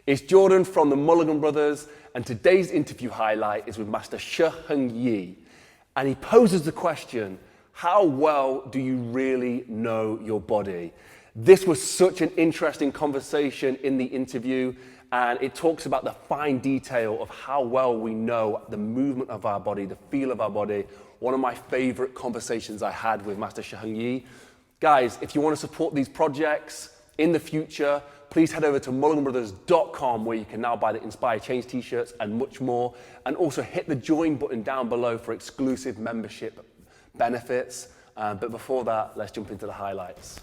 It's Jordan from the Mulligan brothers, and today's interview highlight is with Master Shi Heng Yi. And he poses the question, how well do you really know your body? This was such an interesting conversation in the interview, and it talks about the fine detail of how well we know the movement of our body, the feel of our body. One of my favorite conversations I had with Master Shi Heng Yi. Guys, if you want to support these projects in the future, please head over to mulliganbrothers.com, where you can now buy the Inspire Change t-shirts and much more. And also hit the join button down below for exclusive membership benefits. But before that, let's jump into the highlights.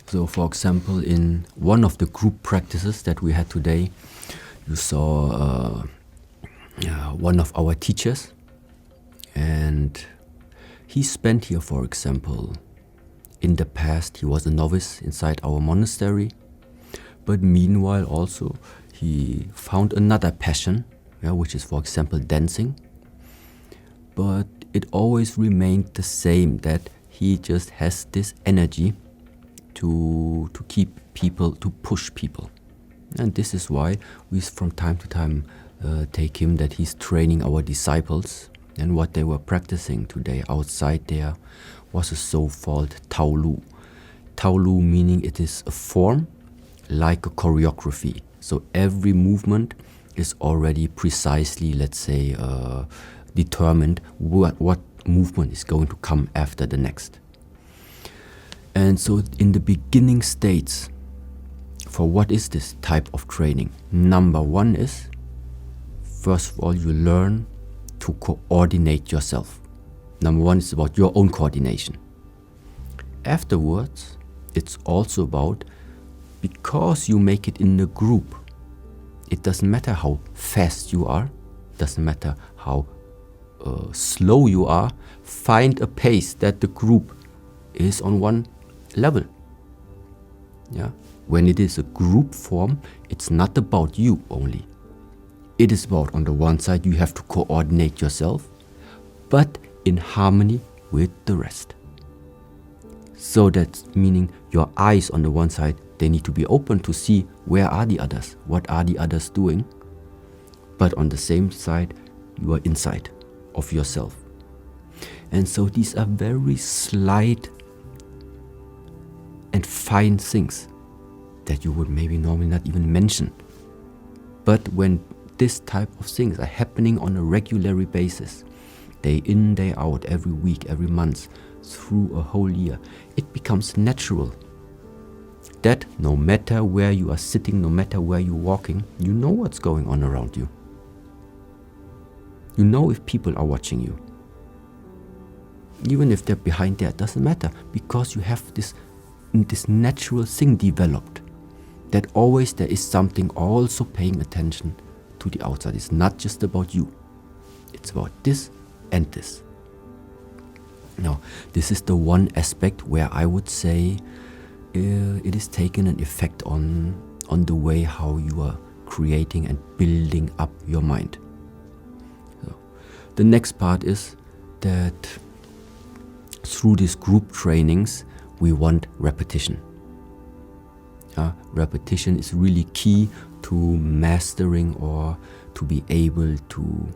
So, for example, in one of the group practices that we had today, you saw one of our teachers, and he spent here, for example, in the past, he was a novice inside our monastery, but meanwhile also he found another passion, which is, for example, dancing. But it always remained the same, that he just has this energy to keep people, to push people. And this is why we from time to time take him, that he's training our disciples. And what they were practicing today outside there was a so-called Taolu. Taolu meaning it is a form like a choreography. So every movement is already precisely, let's say, determined what movement is going to come after the next. And so in the beginning states, for what is this type of training? Number one is, first of all, you learn to coordinate yourself. Number one is about your own coordination. Afterwards, it's also about, because you make it in a group, it doesn't matter how fast you are, doesn't matter how slow you are, find a pace that the group is on one level. Yeah. When it is a group form, it's not about you only. It is about, on the one side, you have to coordinate yourself, but in harmony with the rest. So that's meaning your eyes on the one side, they need to be open to see where are the others, what are the others doing. But on the same side, you are inside of yourself. And so these are very slight and fine things that you would maybe normally not even mention. But when this type of things are happening on a regular basis, day in, day out, every week, every month, through a whole year, it becomes natural that no matter where you are sitting, no matter where you're walking, you know what's going on around you. You know if people are watching you. Even if they're behind there, it doesn't matter, because you have this natural thing developed, that always there is something also paying attention to the outside. It's not just about you. It's about this and this. Now, this is the one aspect where I would say it is taking an effect on the way how you are creating and building up your mind. So, the next part is that through these group trainings, we want repetition. Repetition is really key to mastering or to be able to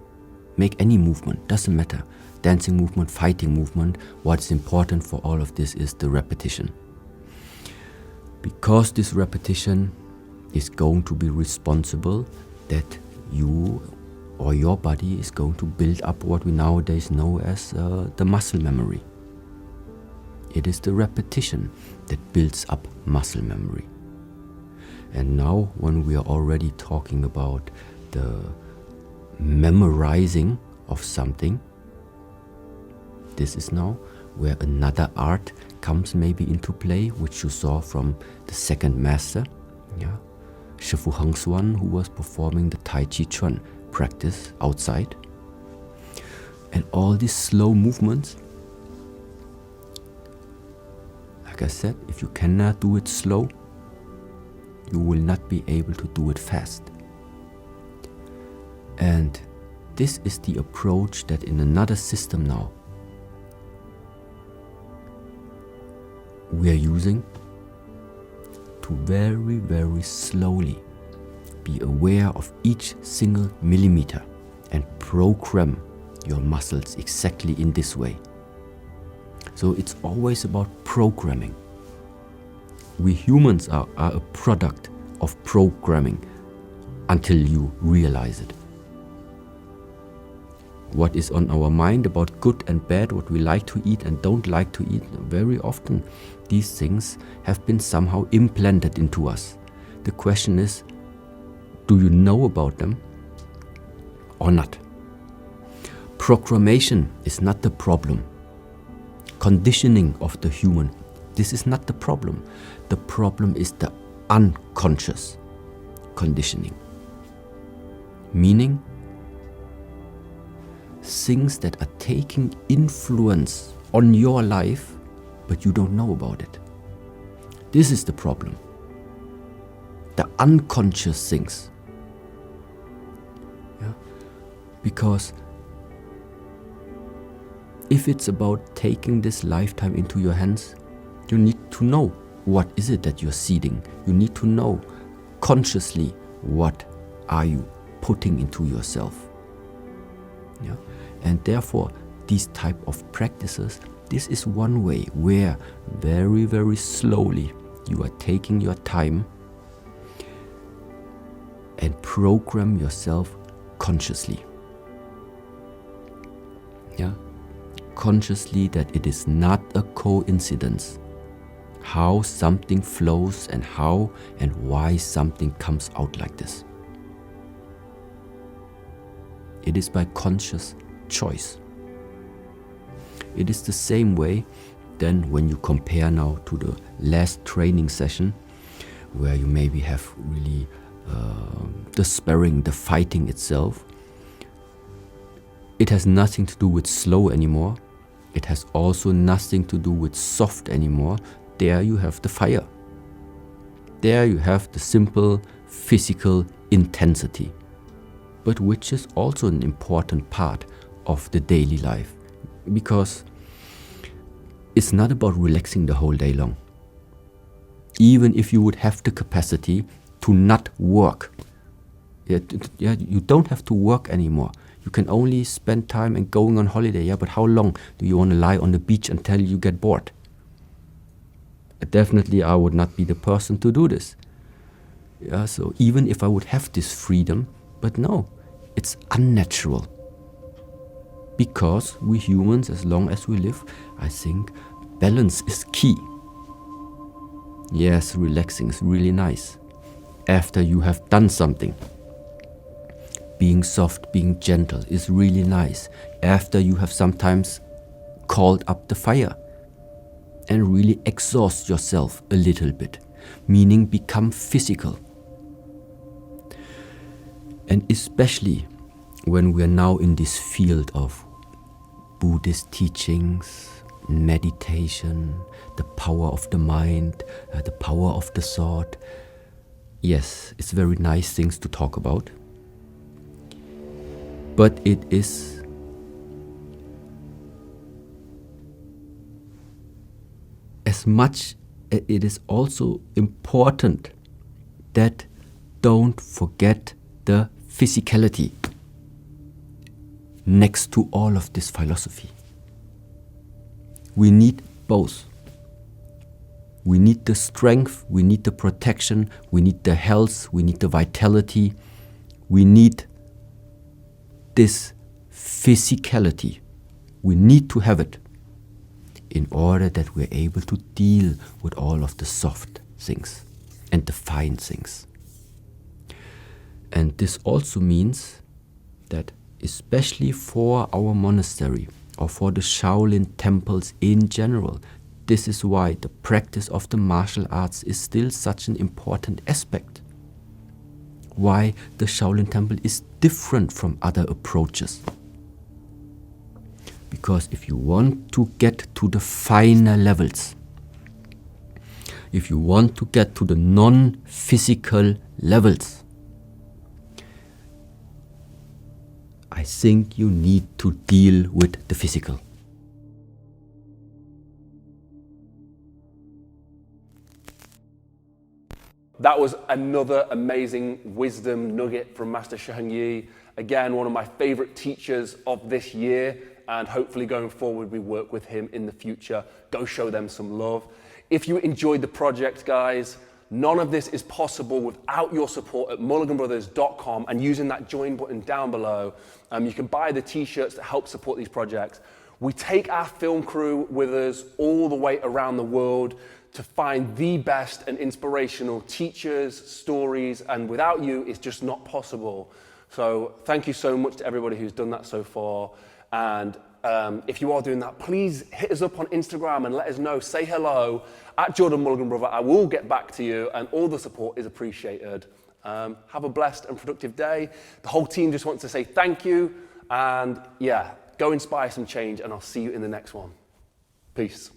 make any movement. Doesn't matter. Dancing movement, fighting movement. What's important for all of this is the repetition. Because this repetition is going to be responsible that you or your body is going to build up what we nowadays know as the muscle memory. It is the repetition that builds up muscle memory. And now, when we are already talking about the memorizing of something, this is now where another art comes maybe into play, which you saw from the second master, Shifu Heng Xuan, who was performing the Tai Chi Chuan practice outside. And all these slow movements, like I said, if you cannot do it slow, you will not be able to do it fast. And this is the approach that in another system now we are using to very, very slowly be aware of each single millimeter and program your muscles exactly in this way. So it's always about programming. We humans are a product of programming until you realize it. What is on our mind about good and bad, what we like to eat and don't like to eat, very often these things have been somehow implanted into us. The question is, do you know about them or not? Programmation is not the problem. Conditioning of the human, this is not the problem. The problem is the unconscious conditioning. Meaning, things that are taking influence on your life, but you don't know about it. This is the problem. The unconscious things. Yeah? Because if it's about taking this lifetime into your hands, you need to know what is it that you're seeding. You need to know consciously what are you putting into yourself. Yeah? And therefore, these type of practices, this is one way where very, very slowly you are taking your time and program yourself consciously. Yeah? Consciously that it is not a coincidence how something flows and how and why something comes out like this. It is by conscious choice. It is the same way then when you compare now to the last training session where you maybe have really the sparring, the fighting itself. It has nothing to do with slow anymore. It has also nothing to do with soft anymore. There you have the fire. There you have the simple physical intensity, but which is also an important part of the daily life, because it's not about relaxing the whole day long. Even if you would have the capacity to not work, you don't have to work anymore. You can only spend time and going on holiday. Yeah, but how long do you want to lie on the beach until you get bored? Definitely, I would not be the person to do this. Yeah, so even if I would have this freedom, but no, it's unnatural. Because we humans, as long as we live, I think balance is key. Yes, relaxing is really nice. After you have done something. Being soft, being gentle is really nice. After you have sometimes called up the fire and really exhaust yourself a little bit, meaning become physical. And especially when we are now in this field of Buddhist teachings, meditation, the power of the mind, the power of the thought. Yes, it's very nice things to talk about. But it is as much, it is also important that don't forget the physicality next to all of this philosophy. We need both. We need the strength, we need the protection, we need the health, we need the vitality, we need this physicality. We need to have it in order that we're able to deal with all of the soft things and the fine things. And this also means that especially for our monastery or for the Shaolin temples in general, this is why the practice of the martial arts is still such an important aspect. Why the Shaolin Temple is different from other approaches. Because if you want to get to the finer levels, if you want to get to the non-physical levels, I think you need to deal with the physical. that was another amazing wisdom nugget from Master Shi Heng Yi. Again, one of my favorite teachers of this year, and hopefully going forward we work with him in the future. Go show them some love. If you enjoyed the project, guys, none of this is possible without your support at mulliganbrothers.com, and using that join button down below. You can buy the t-shirts that help support these projects. We take our film crew with us all the way around the world to find the best and inspirational teachers, stories, and without you, it's just not possible. So thank you so much to everybody who's done that so far. And if you are doing that, please hit us up on Instagram and let us know. Say hello at Jordan Mulligan Brother. I will get back to you, and all the support is appreciated. Have a blessed and productive day. The whole team just wants to say thank you. And yeah, go inspire some change, and I'll see you in the next one. Peace.